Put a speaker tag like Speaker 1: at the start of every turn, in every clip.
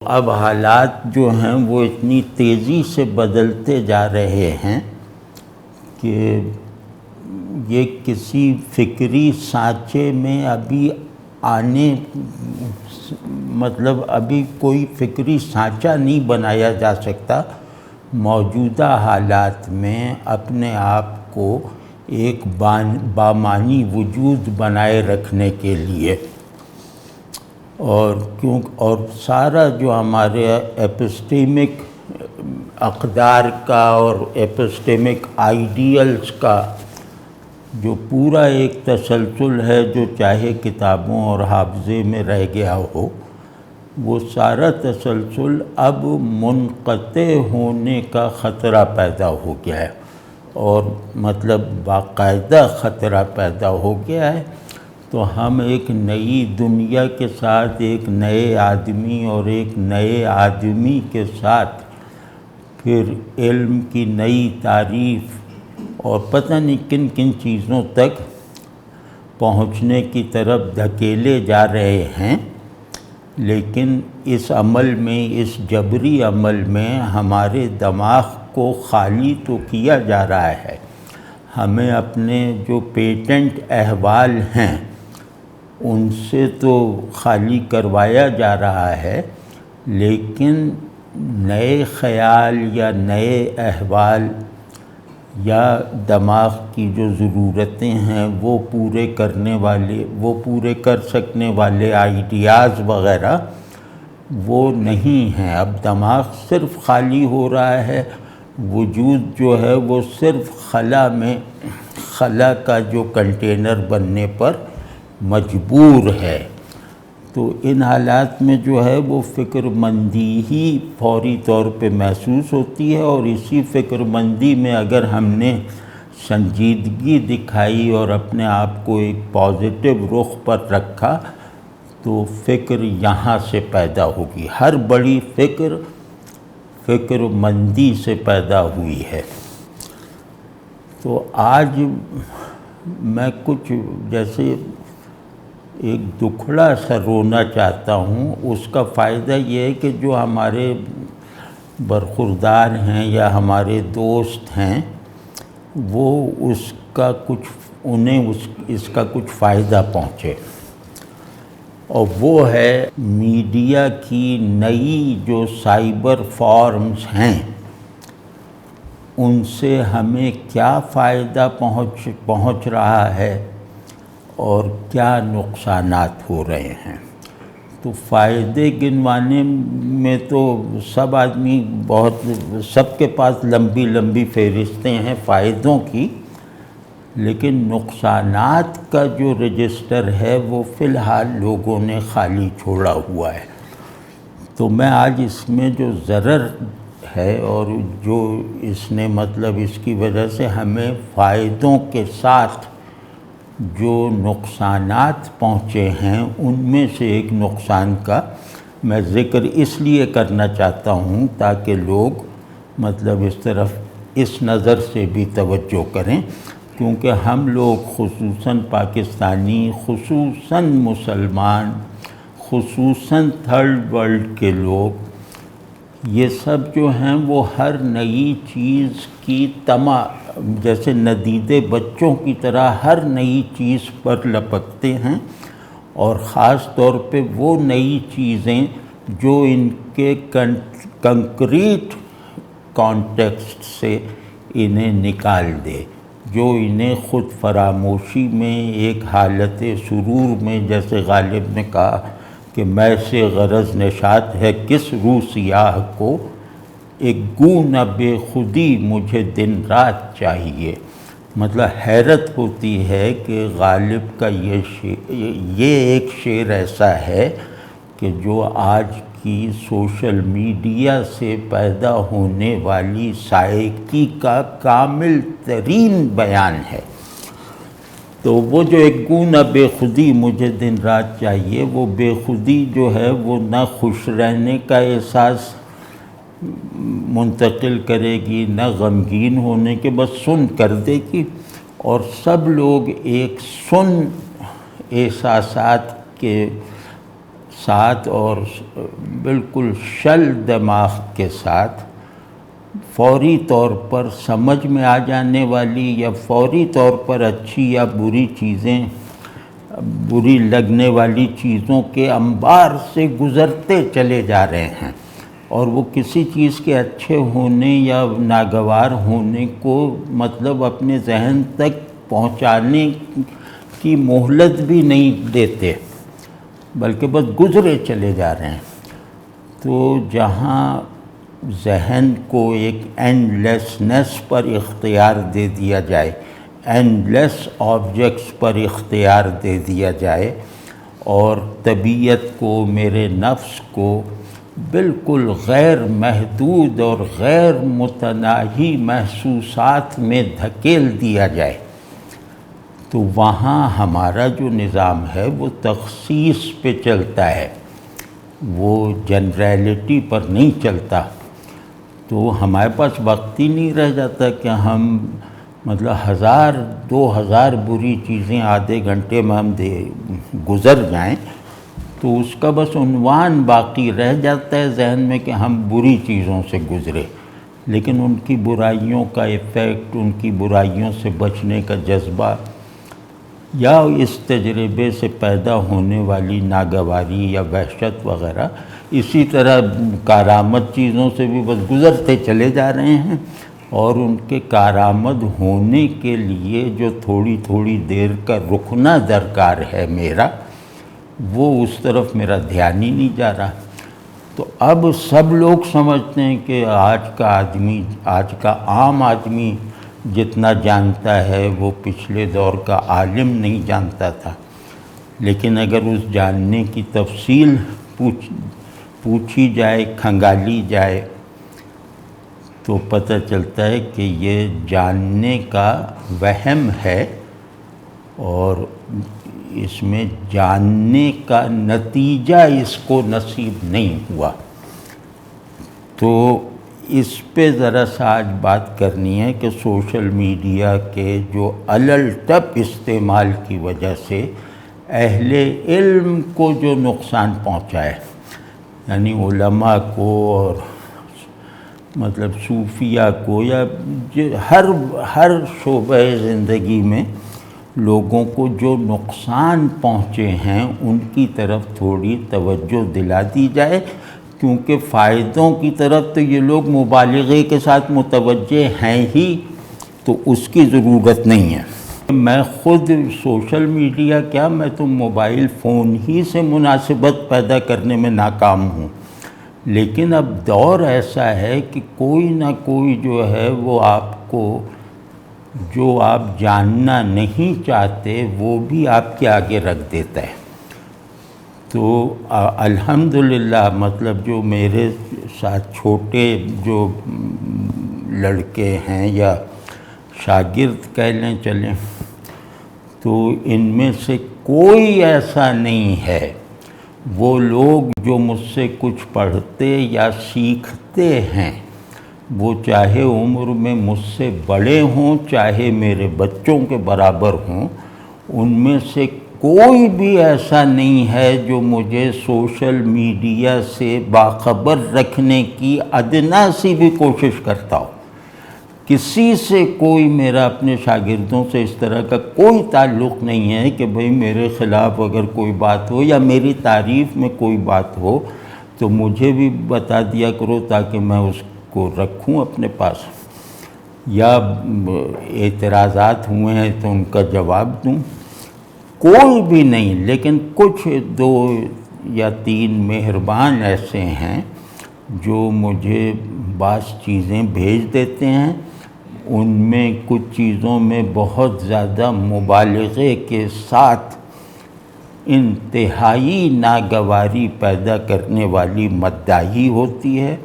Speaker 1: اب حالات جو ہیں وہ اتنی تیزی سے بدلتے جا رہے ہیں کہ یہ کسی فکری سانچے میں ابھی ابھی کوئی فکری سانچہ نہیں بنایا جا سکتا موجودہ حالات میں اپنے آپ کو ایک بامعنی وجود بنائے رکھنے کے لیے، اور سارا جو ہمارے ایپسٹیمک اقدار کا اور ایپسٹیمک آئیڈیلز کا جو پورا ایک تسلسل ہے جو چاہے کتابوں اور حافظے میں رہ گیا ہو، وہ سارا تسلسل اب منقطع ہونے کا خطرہ پیدا ہو گیا ہے، اور باقاعدہ خطرہ پیدا ہو گیا ہے۔ تو ہم ایک نئی دنیا کے ساتھ، ایک نئے آدمی اور ایک نئے آدمی کے ساتھ پھر علم کی نئی تعریف اور پتہ نہیں کن کن چیزوں تک پہنچنے کی طرف دھکیلے جا رہے ہیں، لیکن اس عمل میں، اس جبری عمل میں ہمارے دماغ کو خالی تو کیا جا رہا ہے، ہمیں اپنے جو پیٹنٹ احوال ہیں ان سے تو خالی کروایا جا رہا ہے، لیکن نئے خیال یا نئے احوال یا دماغ کی جو ضرورتیں ہیں وہ پورے کر سکنے والے آئیڈیاز وغیرہ وہ نہیں ہیں۔ اب دماغ صرف خالی ہو رہا ہے، وجود جو ہے وہ صرف خلا کا جو کنٹینر بننے پر مجبور ہے۔ تو ان حالات میں جو ہے وہ فکر مندی ہی فوری طور پہ محسوس ہوتی ہے، اور اسی فکر مندی میں اگر ہم نے سنجیدگی دکھائی اور اپنے آپ کو ایک پازیٹیو رخ پر رکھا تو فکر یہاں سے پیدا ہوگی۔ ہر بڑی فکر مندی سے پیدا ہوئی ہے۔ تو آج میں کچھ جیسے ایک دکھڑا سا رونا چاہتا ہوں۔ اس کا فائدہ یہ ہے کہ جو ہمارے برخوردار ہیں یا ہمارے دوست ہیں وہ انہیں اس کا کچھ فائدہ پہنچے، اور وہ ہے میڈیا کی نئی جو سائبر فارمز ہیں ان سے ہمیں کیا فائدہ پہنچ رہا ہے اور کیا نقصانات ہو رہے ہیں۔ تو فائدے گنوانے میں تو سب کے پاس لمبی فہرستیں ہیں فائدوں کی، لیکن نقصانات کا جو رجسٹر ہے وہ فی الحال لوگوں نے خالی چھوڑا ہوا ہے۔ تو میں آج اس میں جو ضرر ہے اور جو اس نے اس کی وجہ سے ہمیں فائدوں کے ساتھ جو نقصانات پہنچے ہیں ان میں سے ایک نقصان کا میں ذکر اس لیے کرنا چاہتا ہوں تاکہ لوگ اس نظر سے بھی توجہ کریں، کیونکہ ہم لوگ خصوصاً پاکستانی، خصوصاً مسلمان، خصوصاً تھرڈ ورلڈ کے لوگ، یہ سب جو ہیں وہ ہر نئی چیز کی جیسے ندیدے بچوں کی طرح ہر نئی چیز پر لپکتے ہیں، اور خاص طور پہ وہ نئی چیزیں جو ان کے کنکریٹ کانٹیکسٹ سے انہیں نکال دے، جو انہیں خود فراموشی میں ایک حالت سرور میں، جیسے غالب نے کہا کہ میں سے غرض نشاط ہے کس رو سیاہ کو، ایک گو نہ بے خودی مجھے دن رات چاہیے۔ حیرت ہوتی ہے کہ غالب کا یہ ایک شعر ایسا ہے کہ جو آج کی سوشل میڈیا سے پیدا ہونے والی سائیکی کا کامل ترین بیان ہے۔ تو وہ جو ایک گو نہ بے خودی مجھے دن رات چاہیے، وہ بے خودی جو ہے وہ نہ خوش رہنے کا احساس منتقل کرے گی، نہ غمگین ہونے کے، بس سن کر دے گی، اور سب لوگ ایک احساسات کے ساتھ اور بالکل شل دماغ کے ساتھ فوری طور پر سمجھ میں آ جانے والی یا فوری طور پر اچھی یا بری چیزیں، بری لگنے والی چیزوں کے انبار سے گزرتے چلے جا رہے ہیں، اور وہ کسی چیز کے اچھے ہونے یا ناگوار ہونے کو مطلب اپنے ذہن تک پہنچانے کی مہلت بھی نہیں دیتے، بلکہ بس گزرے چلے جا رہے ہیں۔ تو جہاں ذہن کو ایک اینڈ لیسنس پر اختیار دے دیا جائے، اینڈ لیس آبجیکٹس پر اختیار دے دیا جائے، اور طبیعت کو، میرے نفس کو بالکل غیر محدود اور غیر متناہی محسوسات میں دھکیل دیا جائے، تو وہاں ہمارا جو نظام ہے وہ تخصیص پہ چلتا ہے، وہ جنریلٹی پر نہیں چلتا۔ تو ہمارے پاس وقت ہی نہیں رہ جاتا کہ ہم مطلب 1000-2000 بری چیزیں آدھے گھنٹے میں ہم گزر جائیں، تو اس کا بس عنوان باقی رہ جاتا ہے ذہن میں کہ ہم بری چیزوں سے گزرے، لیکن ان کی برائیوں کا ایفیکٹ، ان کی برائیوں سے بچنے کا جذبہ یا اس تجربے سے پیدا ہونے والی ناگواری یا وحشت وغیرہ، اسی طرح کارآمد چیزوں سے بھی بس گزرتے چلے جا رہے ہیں، اور ان کے کارآمد ہونے کے لیے جو تھوڑی تھوڑی دیر کا رکنا درکار ہے میرا، وہ اس طرف میرا دھیان ہی نہیں جا رہا۔ تو اب سب لوگ سمجھتے ہیں کہ آج کا عام آدمی جتنا جانتا ہے وہ پچھلے دور کا عالم نہیں جانتا تھا، لیکن اگر اس جاننے کی تفصیل پوچھی جائے، کھنگالی جائے، تو پتہ چلتا ہے کہ یہ جاننے کا وہم ہے، اور اس میں جاننے کا نتیجہ اس کو نصیب نہیں ہوا۔ تو اس پہ ذرا سا آج بات کرنی ہے کہ سوشل میڈیا کے جو علل ٹپ استعمال کی وجہ سے اہل علم کو جو نقصان پہنچا ہے، یعنی علماء کو اور مطلب صوفیہ کو، یا ہر شعبہ زندگی میں لوگوں کو جو نقصان پہنچے ہیں ان کی طرف تھوڑی توجہ دلا دی جائے، کیونکہ فائدوں کی طرف تو یہ لوگ مبالغے کے ساتھ متوجہ ہیں ہی، تو اس کی ضرورت نہیں ہے۔ میں خود سوشل میڈیا کیا، میں تو موبائل فون ہی سے مناسبت پیدا کرنے میں ناکام ہوں، لیکن اب دور ایسا ہے کہ کوئی نہ کوئی جو ہے وہ آپ کو جو آپ جاننا نہیں چاہتے وہ بھی آپ کے آگے رکھ دیتا ہے۔ تو الحمدللہ مطلب جو میرے ساتھ چھوٹے جو لڑکے ہیں یا شاگرد کہہ لیں چلیں، تو ان میں سے کوئی ایسا نہیں ہے، وہ لوگ جو مجھ سے کچھ پڑھتے یا سیکھتے ہیں، وہ چاہے عمر میں مجھ سے بڑے ہوں چاہے میرے بچوں کے برابر ہوں، ان میں سے کوئی بھی ایسا نہیں ہے جو مجھے سوشل میڈیا سے باخبر رکھنے کی ادنا سی بھی کوشش کرتا ہو۔ کسی سے کوئی میرا اپنے شاگردوں سے اس طرح کا کوئی تعلق نہیں ہے کہ بھئی میرے خلاف اگر کوئی بات ہو یا میری تعریف میں کوئی بات ہو تو مجھے بھی بتا دیا کرو تاکہ میں اس کو رکھوں اپنے پاس، یا اعتراضات ہوئے ہیں تو ان کا جواب دوں، کوئی بھی نہیں۔ لیکن کچھ 2 یا 3 مہربان ایسے ہیں جو مجھے بعض چیزیں بھیج دیتے ہیں، ان میں کچھ چیزوں میں بہت زیادہ مبالغے کے ساتھ انتہائی ناگواری پیدا کرنے والی مدعی ہوتی ہے،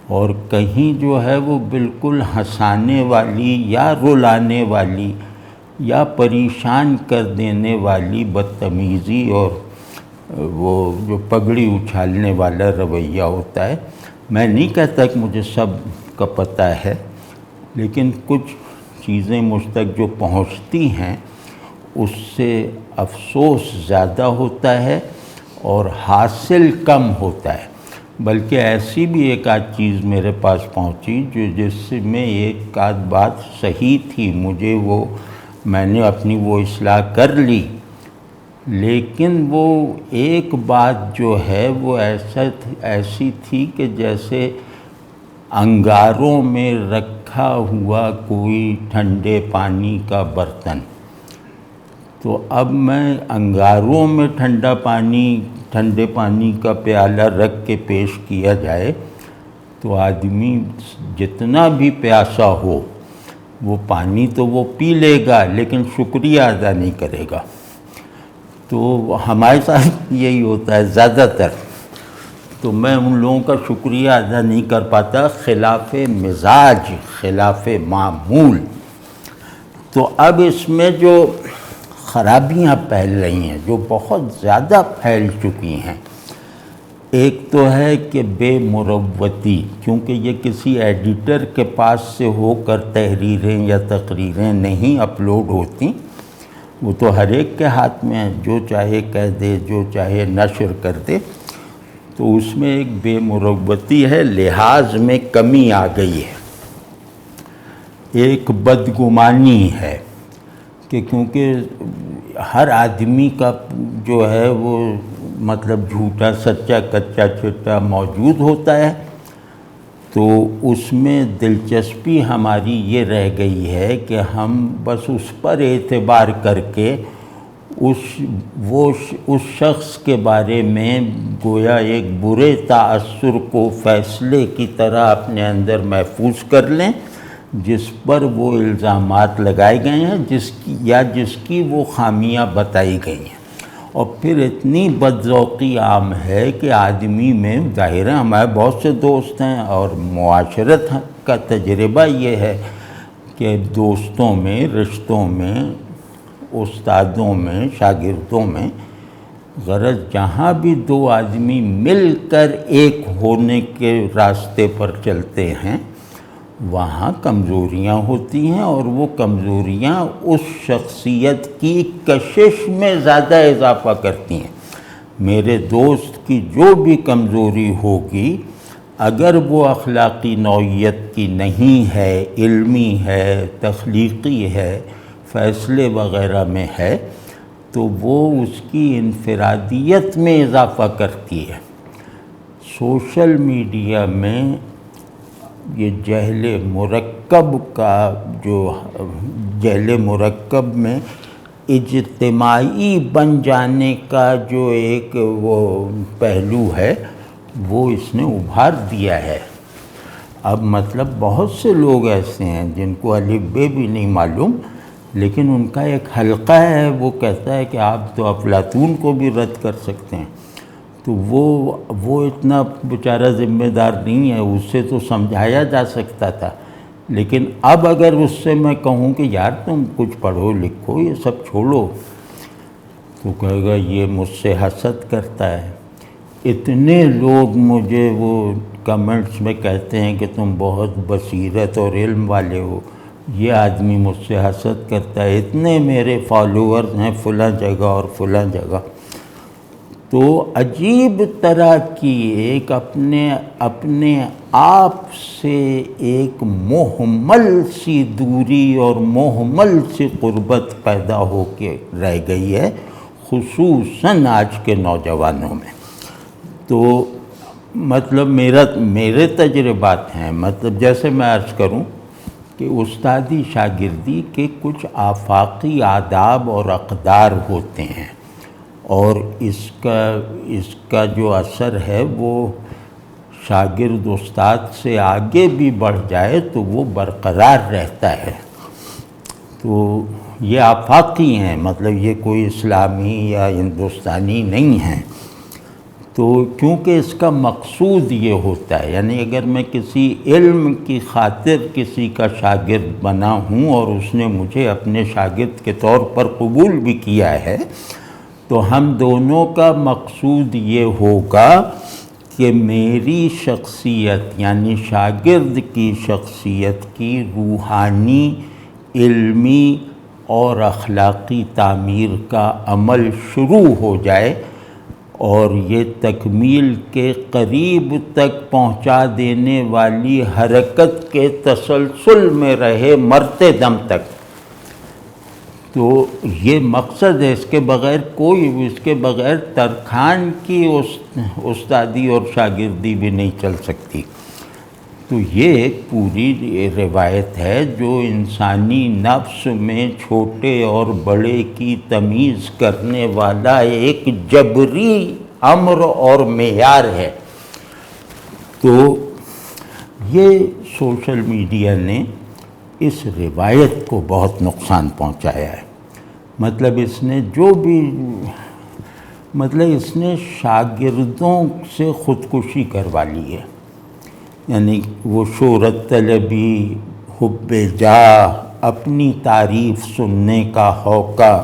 Speaker 1: اور کہیں جو ہے وہ بالکل ہنسانے والی یا رلانے والی یا پریشان کر دینے والی بدتمیزی اور وہ جو پگڑی اچھالنے والا رویہ ہوتا ہے۔ میں نہیں کہتا کہ مجھے سب کا پتہ ہے، لیکن کچھ چیزیں مجھ تک جو پہنچتی ہیں اس سے افسوس زیادہ ہوتا ہے، اور حاصل کم ہوتا ہے۔ بلکہ ایسی بھی ایک آدھ چیز میرے پاس پہنچی جس میں ایک آدھ بات صحیح تھی، میں نے اپنی وہ اصلاح کر لی، لیکن وہ ایک بات جو ہے وہ ایسی تھی کہ جیسے انگاروں میں رکھا ہوا کوئی ٹھنڈے پانی کا برتن، تو اب میں انگاروں میں ٹھنڈے پانی کا پیالہ رکھ کے پیش کیا جائے تو آدمی جتنا بھی پیاسا ہو وہ پانی تو وہ پی لے گا لیکن شکریہ ادا نہیں کرے گا۔ تو ہمارے ساتھ یہی ہوتا ہے زیادہ تر، تو میں ان لوگوں کا شکریہ ادا نہیں کر پاتا، خلاف مزاج، خلاف معمول۔ تو اب اس میں جو خرابیاں پھیل رہی ہیں، جو بہت زیادہ پھیل چکی ہیں، ایک تو ہے کہ بے مروتی، کیونکہ یہ کسی ایڈیٹر کے پاس سے ہو کر تحریریں یا تقریریں نہیں اپلوڈ ہوتی، وہ تو ہر ایک کے ہاتھ میں ہے، جو چاہے کہہ دے، جو چاہے نشر کر دے۔ تو اس میں ایک بے مروتی ہے، لحاظ میں کمی آ گئی ہے، ایک بدگمانی ہے کہ کیونکہ ہر آدمی کا جو ہے وہ مطلب جھوٹا سچا کچا چٹا موجود ہوتا ہے، تو اس میں دلچسپی ہماری یہ رہ گئی ہے کہ ہم بس اس پر اعتبار کر کے اس شخص کے بارے میں گویا ایک برے تاثر کو فیصلے کی طرح اپنے اندر محفوظ کر لیں، جس پر وہ الزامات لگائے گئے ہیں، جس کی وہ خامیاں بتائی گئی ہیں۔ اور پھر اتنی بدذوقی عام ہے کہ آدمی میں، ظاہر ہے ہمارے بہت سے دوست ہیں اور معاشرت کا تجربہ یہ ہے کہ دوستوں میں، رشتوں میں، استادوں میں، شاگردوں میں، غرض جہاں بھی دو آدمی مل کر ایک ہونے کے راستے پر چلتے ہیں وہاں کمزوریاں ہوتی ہیں، اور وہ کمزوریاں اس شخصیت کی کشش میں زیادہ اضافہ کرتی ہیں۔ میرے دوست کی جو بھی کمزوری ہوگی، اگر وہ اخلاقی نوعیت کی نہیں ہے، علمی ہے، تخلیقی ہے، فیصلے وغیرہ میں ہے، تو وہ اس کی انفرادیت میں اضافہ کرتی ہے۔ سوشل میڈیا میں یہ جہل مرکب میں اجتماعی بن جانے کا جو ایک وہ پہلو ہے وہ اس نے ابھار دیا ہے۔ اب مطلب بہت سے لوگ ایسے ہیں جن کو الف ب بھی نہیں معلوم، لیکن ان کا ایک حلقہ ہے، وہ کہتا ہے کہ آپ تو افلاطون کو بھی رد کر سکتے ہیں۔ تو وہ اتنا بیچارہ ذمہ دار نہیں ہے، اس سے تو سمجھایا جا سکتا تھا، لیکن اب اگر اس سے میں کہوں کہ یار تم کچھ پڑھو لکھو، یہ سب چھوڑو، تو کہے گا یہ مجھ سے حسد کرتا ہے۔ اتنے لوگ مجھے وہ کمنٹس میں کہتے ہیں کہ تم بہت بصیرت اور علم والے ہو، یہ آدمی مجھ سے حسد کرتا ہے، اتنے میرے فالوورز ہیں فلاں جگہ اور فلاں جگہ۔ تو عجیب طرح کی ایک اپنے آپ سے ایک محمل سی دوری اور محمل سی قربت پیدا ہو کے رہ گئی ہے، خصوصاً آج کے نوجوانوں میں۔ تو مطلب میرے تجربات ہیں، مطلب جیسے میں عرض کروں کہ استادی شاگردی کے کچھ آفاقی آداب اور اقدار ہوتے ہیں، اور اس کا جو اثر ہے وہ شاگرد استاد سے آگے بھی بڑھ جائے تو وہ برقرار رہتا ہے۔ تو یہ آفاقی ہیں، مطلب یہ کوئی اسلامی یا ہندوستانی نہیں ہیں۔ تو کیونکہ اس کا مقصود یہ ہوتا ہے، یعنی اگر میں کسی علم کی خاطر کسی کا شاگرد بنا ہوں اور اس نے مجھے اپنے شاگرد کے طور پر قبول بھی کیا ہے، تو ہم دونوں کا مقصود یہ ہوگا کہ میری شخصیت یعنی شاگرد کی شخصیت کی روحانی، علمی اور اخلاقی تعمیر کا عمل شروع ہو جائے، اور یہ تکمیل کے قریب تک پہنچا دینے والی حرکت کے تسلسل میں رہے مرتے دم تک۔ تو یہ مقصد ہے، اس کے بغیر ترکھان کی استادی اور شاگردی بھی نہیں چل سکتی۔ تو یہ ایک پوری روایت ہے جو انسانی نفس میں چھوٹے اور بڑے کی تمیز کرنے والا ایک جبری امر اور معیار ہے۔ تو یہ سوشل میڈیا نے اس روایت کو بہت نقصان پہنچایا ہے۔ مطلب اس نے شاگردوں سے خودکشی کروا لی ہے، یعنی وہ شہرت طلبی، حب جاہ، اپنی تعریف سننے کا ہوکہ،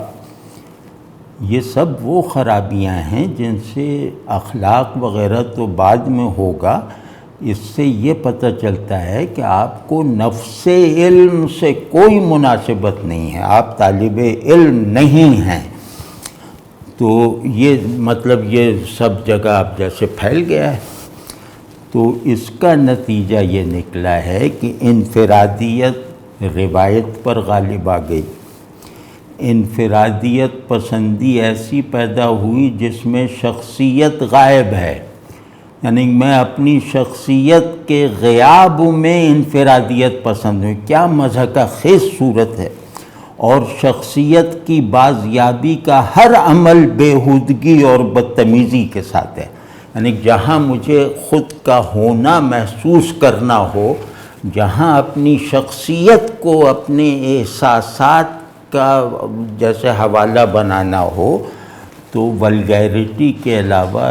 Speaker 1: یہ سب وہ خرابیاں ہیں جن سے اخلاق وغیرہ تو بعد میں ہوگا۔ اس سے یہ پتہ چلتا ہے کہ آپ کو نفس علم سے کوئی مناسبت نہیں ہے، آپ طالب علم نہیں ہیں۔ تو یہ سب جگہ اب جیسے پھیل گیا ہے، تو اس کا نتیجہ یہ نکلا ہے کہ انفرادیت روایت پر غالب آ گئی۔ انفرادیت پسندی ایسی پیدا ہوئی جس میں شخصیت غائب ہے، یعنی میں اپنی شخصیت کے غیاب میں انفرادیت پسند ہوں۔ کیا مضحکہ خیز صورت ہے۔ اور شخصیت کی بازیابی کا ہر عمل بیہودگی اور بدتمیزی کے ساتھ ہے، یعنی جہاں مجھے خود کا ہونا محسوس کرنا ہو، جہاں اپنی شخصیت کو اپنے احساسات کا جیسے حوالہ بنانا ہو، تو ولگیرٹی کے علاوہ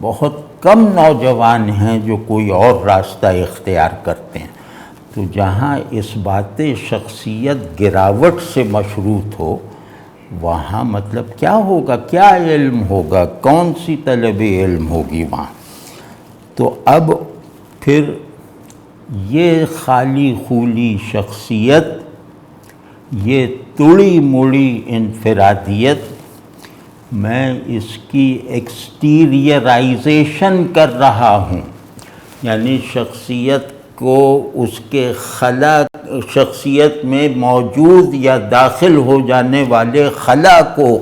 Speaker 1: بہت کم نوجوان ہیں جو کوئی اور راستہ اختیار کرتے ہیں۔ تو جہاں اس بات شخصیت گراوٹ سے مشروط ہو، وہاں مطلب کیا ہوگا، کیا علم ہوگا، کون سی طلب علم ہوگی وہاں۔ تو اب پھر یہ خالی خولی شخصیت، یہ تڑی مڑی انفرادیت، میں اس کی ایکسٹیریئرائزیشن کر رہا ہوں، یعنی شخصیت کو اس کے شخصیت میں موجود یا داخل ہو جانے والے خلا کو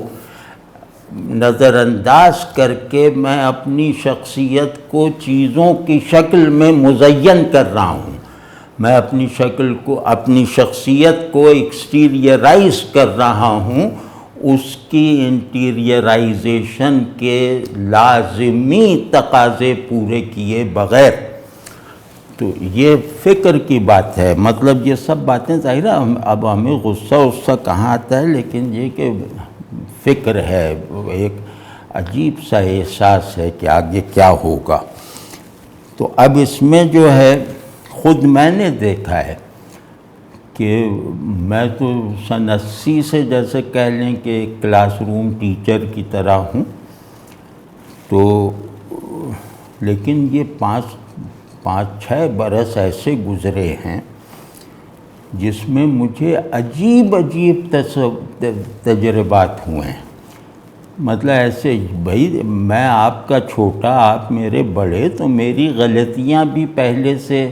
Speaker 1: نظر انداز کر کے میں اپنی شخصیت کو چیزوں کی شکل میں مزین کر رہا ہوں۔ میں اپنی شخصیت کو ایکسٹیریئرائز کر رہا ہوں، اس کی انٹیریئرائزیشن کے لازمی تقاضے پورے کیے بغیر۔ تو یہ فکر کی بات ہے، مطلب یہ سب باتیں ظاہر ہے اب ہمیں غصہ کہاں آتا ہے، لیکن یہ کہ فکر ہے، ایک عجیب سا احساس ہے کہ آگے کیا ہوگا۔ تو اب اس میں جو ہے خود میں نے دیکھا ہے کہ میں تو سن 80 سے جیسے کہہ لیں کہ ایک کلاس روم ٹیچر کی طرح ہوں، تو لیکن یہ پانچ 6 برس ایسے گزرے ہیں جس میں مجھے عجیب تجربات ہوئے ہیں۔ مطلب ایسے بھائی میں آپ کا چھوٹا، آپ میرے بڑے، تو میری غلطیاں بھی پہلے سے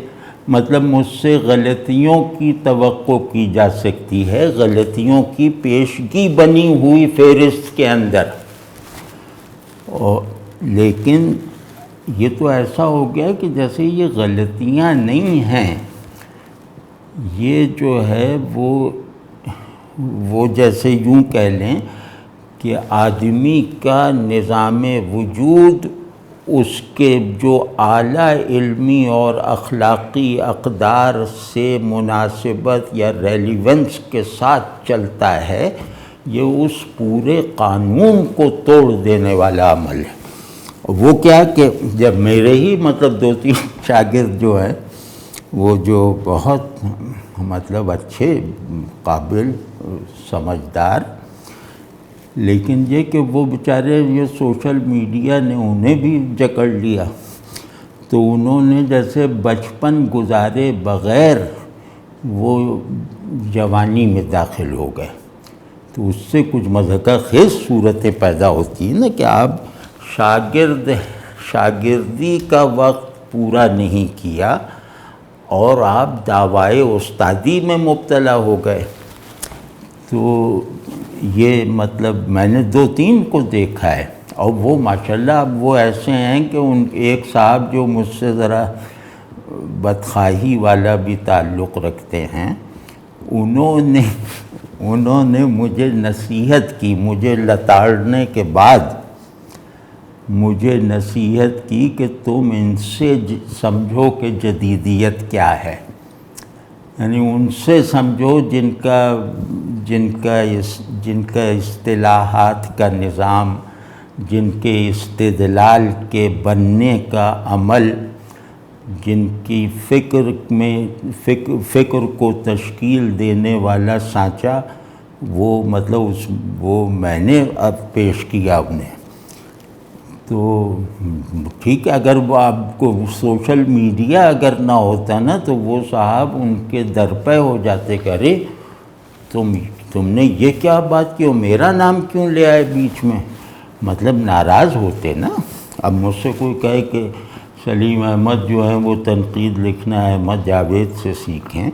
Speaker 1: مطلب مجھ سے غلطیوں کی توقع کی جا سکتی ہے، غلطیوں کی پیشگی بنی ہوئی فہرست کے اندر۔ لیکن یہ تو ایسا ہو گیا کہ جیسے یہ غلطیاں نہیں ہیں، یہ جو ہے وہ جیسے یوں کہہ لیں کہ آدمی کا نظام وجود اس کے جو اعلیٰ علمی اور اخلاقی اقدار سے مناسبت یا ریلیونس کے ساتھ چلتا ہے، یہ اس پورے قانون کو توڑ دینے والا عمل ہے۔ وہ کیا کہ جب میرے ہی مطلب 2-3 شاگرد جو ہیں، وہ جو بہت مطلب اچھے، قابل، سمجھدار، لیکن یہ کہ وہ بیچارے یہ سوشل میڈیا نے انہیں بھی جکڑ لیا، تو انہوں نے جیسے بچپن گزارے بغیر وہ جوانی میں داخل ہو گئے۔ تو اس سے کچھ مضحکہ خیز صورتیں پیدا ہوتی ہیں نا کہ آپ شاگردی کا وقت پورا نہیں کیا اور آپ دعوائے استادی میں مبتلا ہو گئے. تو یہ مطلب میں نے 2-3 کو دیکھا ہے، اور وہ ماشاءاللہ اب وہ ایسے ہیں کہ ایک صاحب جو مجھ سے ذرا بدخواہی والا بھی تعلق رکھتے ہیں، انہوں نے مجھے نصیحت کی، مجھے لتاڑنے کے بعد مجھے نصیحت کی کہ تم ان سے سمجھو کہ جدیدیت کیا ہے. یعنی ان سے سمجھو جن کا اصطلاحات کا نظام، جن کے استدلال کے بننے کا عمل، جن کی فکر کو تشکیل دینے والا سانچہ، وہ مطلب وہ میں نے اب پیش کیا انہیں. تو ٹھیک ہے، اگر وہ آپ کو سوشل میڈیا اگر نہ ہوتا نا تو وہ صاحب ان کے در پہ ہو جاتے کہ ارے تم نے یہ کیا بات کی، اور میرا نام کیوں لے آئے بیچ میں، مطلب ناراض ہوتے نا. اب مجھ سے کوئی کہے کہ سلیم احمد جو ہیں وہ تنقید لکھنا احمد جاوید سے سیکھیں،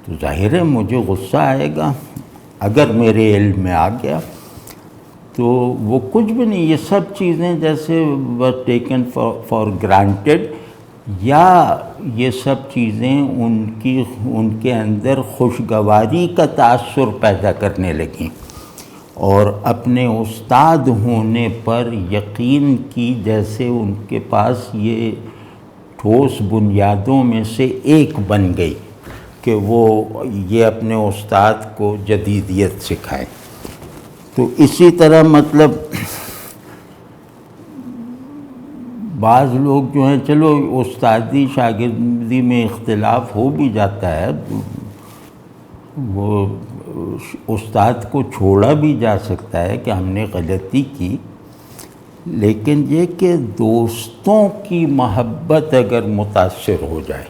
Speaker 1: تو ظاہر ہے مجھے غصہ آئے گا اگر میرے علم میں آ گیا. تو وہ کچھ بھی نہیں، یہ سب چیزیں جیسے ٹیکن فار گرانٹیڈ، یا یہ سب چیزیں ان کے اندر خوشگواری کا تاثر پیدا کرنے لگیں، اور اپنے استاد ہونے پر یقین کی جیسے ان کے پاس یہ ٹھوس بنیادوں میں سے ایک بن گئی کہ وہ یہ اپنے استاد کو جدیدیت سکھائیں. تو اسی طرح مطلب بعض لوگ جو ہیں، چلو استادی شاگردی میں اختلاف ہو بھی جاتا ہے، وہ استاد کو چھوڑا بھی جا سکتا ہے کہ ہم نے غلطی کی، لیکن یہ کہ دوستوں کی محبت اگر متاثر ہو جائے.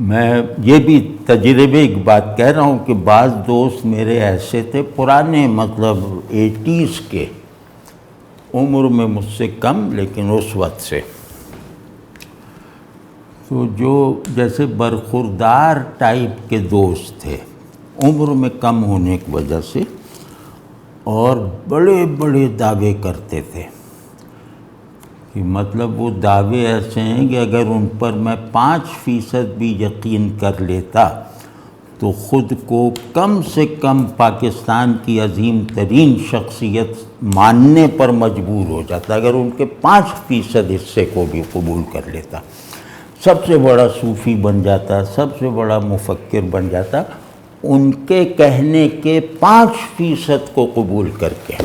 Speaker 1: میں یہ بھی تجربے ایک بات کہہ رہا ہوں کہ بعض دوست میرے ایسے تھے پرانے، مطلب 80s کے، عمر میں مجھ سے کم لیکن اس وقت سے، تو جو جیسے برخوردار ٹائپ کے دوست تھے عمر میں کم ہونے کی وجہ سے، اور بڑے بڑے دعوے کرتے تھے کہ مطلب وہ دعوے ایسے ہیں کہ اگر ان پر میں 5% بھی یقین کر لیتا تو خود کو کم سے کم پاکستان کی عظیم ترین شخصیت ماننے پر مجبور ہو جاتا، اگر ان کے 5% حصے کو بھی قبول کر لیتا، سب سے بڑا صوفی بن جاتا، سب سے بڑا مفکر بن جاتا، ان کے کہنے کے 5% کو قبول کر کے.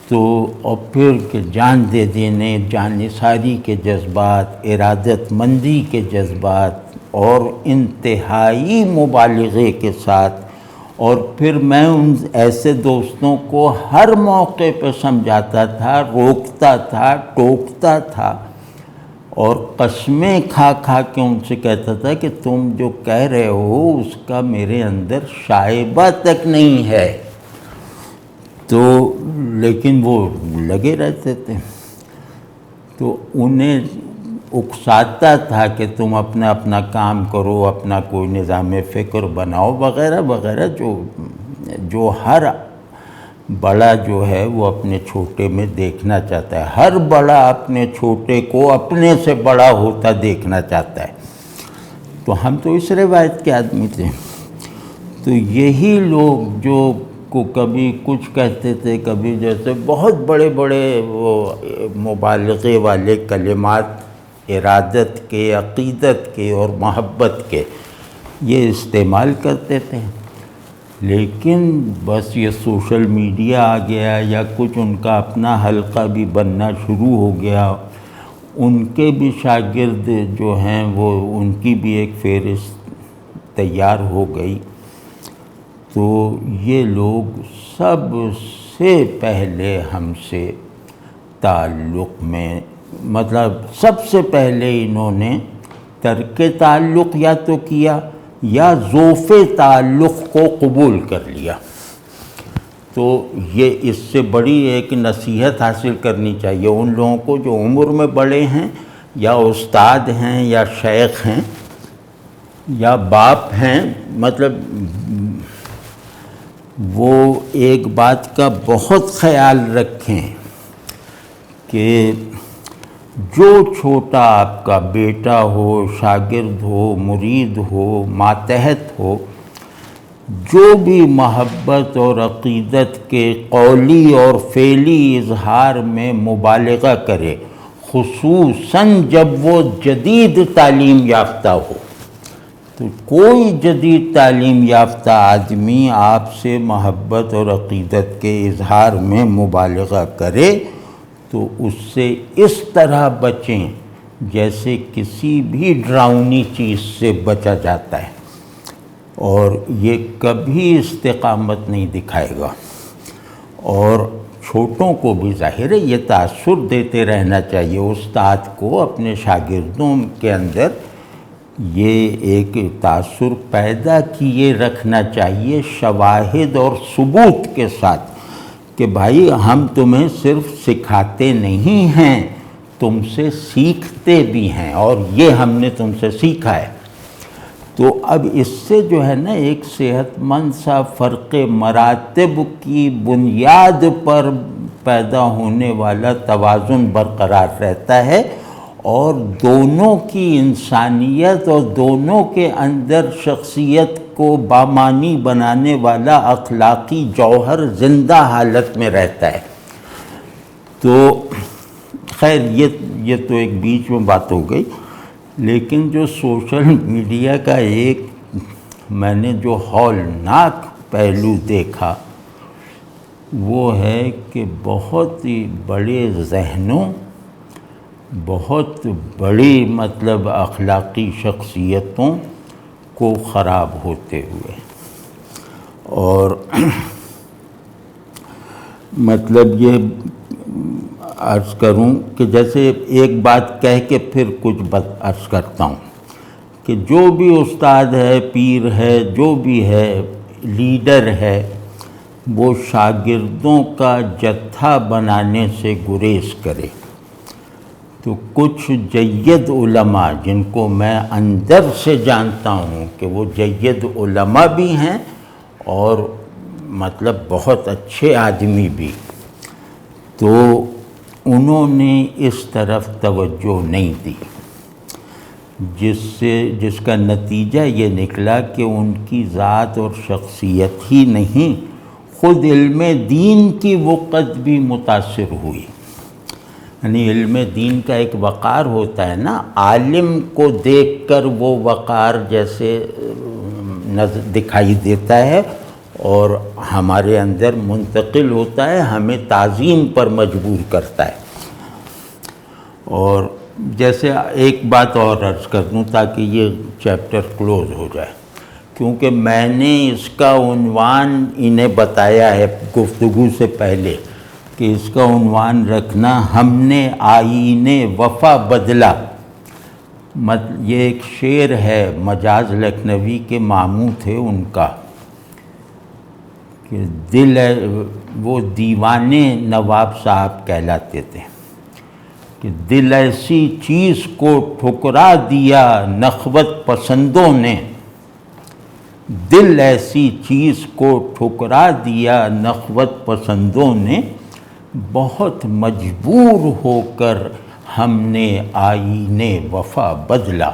Speaker 1: تو اور پھر کہ جان دے دینے، جانثاری کے جذبات، ارادت مندی کے جذبات، اور انتہائی مبالغے کے ساتھ. اور پھر میں ان ایسے دوستوں کو ہر موقع پہ سمجھاتا تھا، روکتا تھا، ٹوکتا تھا، اور قسمیں کھا کھا کے ان سے کہتا تھا کہ تم جو کہہ رہے ہو اس کا میرے اندر شائبہ تک نہیں ہے. تو لیکن وہ لگے رہتے تھے. تو انہیں اکساتا تھا کہ تم اپنا کام کرو، اپنا کوئی نظام فکر بناؤ وغیرہ وغیرہ، جو ہر بڑا جو ہے وہ اپنے چھوٹے میں دیکھنا چاہتا ہے. ہر بڑا اپنے چھوٹے کو اپنے سے بڑا ہوتا دیکھنا چاہتا ہے. تو ہم تو اس روایت کے آدمی تھے. تو یہی لوگ جو کو کبھی کچھ کہتے تھے، کبھی جیسے بہت بڑے بڑے وہ مبالغے والے کلمات ارادت کے، عقیدت کے اور محبت کے یہ استعمال کرتے تھے. لیکن بس یہ سوشل میڈیا آ گیا یا کچھ ان کا اپنا حلقہ بھی بننا شروع ہو گیا، ان کے بھی شاگرد جو ہیں وہ ان کی بھی ایک فہرست تیار ہو گئی. تو یہ لوگ سب سے پہلے ہم سے تعلق میں، مطلب سب سے پہلے انہوں نے ترک تعلق یا تو کیا یا ضعف تعلق کو قبول کر لیا. تو یہ اس سے بڑی ایک نصیحت حاصل کرنی چاہیے ان لوگوں کو جو عمر میں بڑے ہیں یا استاد ہیں یا شیخ ہیں یا باپ ہیں. مطلب وہ ایک بات کا بہت خیال رکھیں کہ جو چھوٹا آپ کا بیٹا ہو، شاگرد ہو، مرید ہو، ماتحت ہو، جو بھی محبت اور عقیدت کے قولی اور فعلی اظہار میں مبالغہ کرے، خصوصاً جب وہ جدید تعلیم یافتہ ہو. تو کوئی جدید تعلیم یافتہ آدمی آپ سے محبت اور عقیدت کے اظہار میں مبالغہ کرے تو اس سے اس طرح بچیں جیسے کسی بھی ڈراؤنی چیز سے بچا جاتا ہے، اور یہ کبھی استقامت نہیں دکھائے گا. اور چھوٹوں کو بھی ظاہر ہے یہ تاثر دیتے رہنا چاہیے استاد کو اپنے شاگردوں کے اندر، یہ ایک تاثر پیدا کیے رکھنا چاہیے شواہد اور ثبوت کے ساتھ کہ بھائی ہم تمہیں صرف سکھاتے نہیں ہیں، تم سے سیکھتے بھی ہیں، اور یہ ہم نے تم سے سیکھا ہے. تو اب اس سے جو ہے نا ایک صحت مند سا فرق مراتب کی بنیاد پر پیدا ہونے والا توازن برقرار رہتا ہے، اور دونوں کی انسانیت اور دونوں کے اندر شخصیت کو بامانی بنانے والا اخلاقی جوہر زندہ حالت میں رہتا ہے. تو خیر یہ تو ایک بیچ میں بات ہو گئی، لیکن جو سوشل میڈیا کا ایک میں نے جو ہولناک پہلو دیکھا وہ ہے کہ بہت ہی بڑے ذہنوں، بہت بڑی مطلب اخلاقی شخصیتوں کو خراب ہوتے ہوئے، اور مطلب یہ عرض کروں کہ جیسے ایک بات کہہ کے پھر کچھ عرض کرتا ہوں کہ جو بھی استاد ہے، پیر ہے، جو بھی ہے، لیڈر ہے، وہ شاگردوں کا جتھا بنانے سے گریز کرے. تو کچھ جید علماء جن کو میں اندر سے جانتا ہوں کہ وہ جید علماء بھی ہیں اور مطلب بہت اچھے آدمی بھی، تو انہوں نے اس طرف توجہ نہیں دی، جس کا نتیجہ یہ نکلا کہ ان کی ذات اور شخصیت ہی نہیں، خود علم دین کی وقت بھی متاثر ہوئی. یعنی علم دین کا ایک وقار ہوتا ہے نا، عالم کو دیکھ کر وہ وقار جیسے دکھائی دیتا ہے اور ہمارے اندر منتقل ہوتا ہے، ہمیں تعظیم پر مجبور کرتا ہے. اور جیسے ایک بات اور عرض کر دوں تاکہ یہ چیپٹر کلوز ہو جائے، کیونکہ میں نے اس کا عنوان انہیں بتایا ہے گفتگو سے پہلے کہ اس کا عنوان رکھنا ہم نے آئین وفا بدلا. یہ ایک شعر ہے مجاز لکھنوی کے ماموں تھے ان کا، کہ دل وہ دیوانے نواب صاحب کہلاتے تھے، کہ دل ایسی چیز کو ٹھکرا دیا نخوت پسندوں نے، دل ایسی چیز کو ٹھکرا دیا نخوت پسندوں نے، بہت مجبور ہو کر ہم نے آئین وفا بدلا.